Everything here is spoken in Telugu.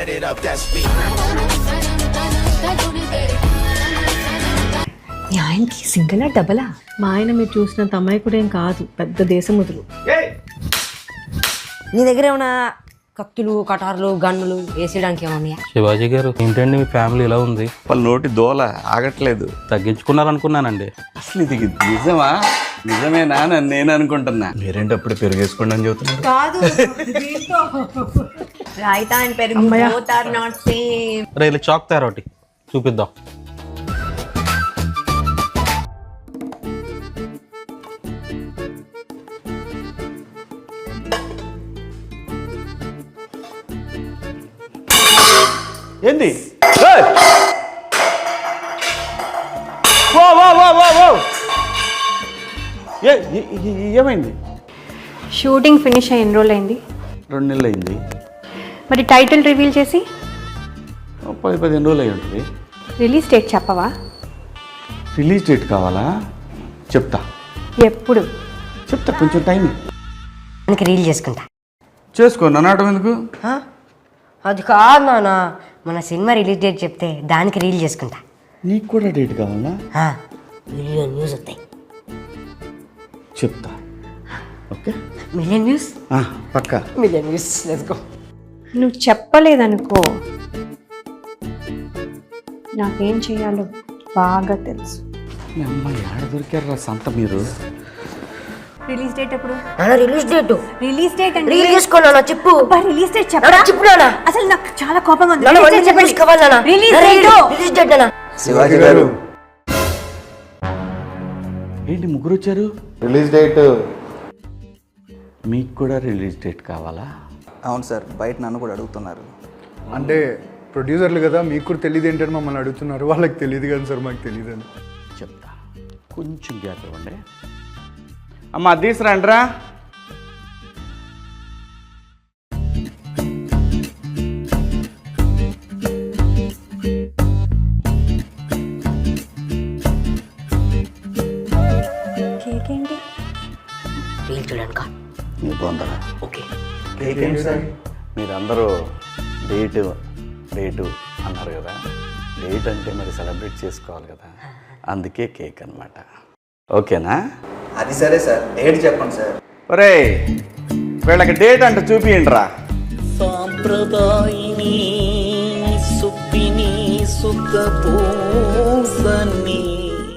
light it up, that's me. మీ ఆయనకి సింగిలా డబలా? మా ఆయన మీరు చూసినంత అమాయకుడేం కాదు, పెద్ద దేశముద్రు. నీ దగ్గర ఏమైనా కత్తులు కటార్లు గన్నులు వేసేయడానికి ఏమన్నాయా? శివాజీ గారు ఏంటండి మీ ఫ్యామిలీ ఇలా ఉంది? వాళ్ళ నోటి దోల ఆగట్లేదు. తగ్గించుకున్నారనుకున్నానండి. అసలు ఇది నిజమా? నిజమేనా అని నేను అనుకుంటున్నా. మీరేంటి అప్పుడు పెరిగేసుకోండి అని చెబుతున్నారు. కాదు, రైతా అండ్ పెరుగు both are not same. రే ఇలా చాక్ తయారు ఒకటి చూపిద్దాం. ఏంది? ఏమైంది? షూటింగ్ ఫినిష్ అయ్యి ఎన్ని రోజులు అయింది? 2 నెలలు అయింది. మరి టైటిల్ రివీల్ చేసి 10-15 రోజులు అయి ఉంటుంది. రిలీజ్ డేట్ చెప్పవా? రిలీజ్ డేట్ కావాలా? చెప్తా. ఎప్పుడు? చెప్తా, కొంచెం టైం దానికి రీల్ చేసుకుంటా. చేసుకో, నన్ను ఎందుకు? అది కాదు నాన్న, మన సినిమా రిలీజ్ డేట్ చెప్తే దానికి రీల్ చేసుకుంటా. నీకు కూడా డేట్ కావాలా? మిలియన్ వ్యూస్ వస్తాయి. చెప్తా. Okay, million views? పక్కా మిలియన్ వ్యూస్, లెట్స్ గో. నువ్వు చెప్పలేదనుకో, నాకేం చేయాలో బాగా తెలుసు. మీ అమ్మాయి ఆడ దొరికారా సంత మీరు? రిలీజ్ డేట్ ఎప్పుడు? రిలీజ్ డేట్ రిలీజ్ డేట్ అంటే రీల్ చేసుకోనా? చెప్పు. రిలీజ్ డేట్ చెప్పరా? చెప్పు నాన్న. అసలు నాకు చాలా కోపంగా ఉంది. Release date. శివాజీ గారు ఏంటి ముగ్గురు వచ్చారు? Release date. మీకు కూడా రిలీజ్ డేట్ కావాలా? అవును సార్, బయట నన్ను కూడా అడుగుతున్నారు. అంటే ప్రొడ్యూసర్లు కదా, మీకు కూడా తెలియదు ఏంటని మమ్మల్ని అడుగుతున్నారు. వాళ్ళకి తెలియదు కదా సార్, మాకు తెలియదు అని చెప్తా. కొంచెం గ్యాప్ ఇవ్వండి. అమ్మ తీసురండ్రా. కేక్ ఏంటి? రీల్ చూడనుక మీ బొందరా. ఓకే. మీరందరూ డేటు డేటు అన్నారు కదా, డేట్ అంటే మరి సెలబ్రేట్ చేసుకోవాలి కదా, అందుకే కేక్ అన్నమాట. ఓకేనా? అది సరే సార్, డేట్ చెప్పండి సార్. ఒరే వీళ్ళకి డేట్ అంటే చూపియండిరా. సాంప్రదాయిని సుప్పిని సుఖ పూసని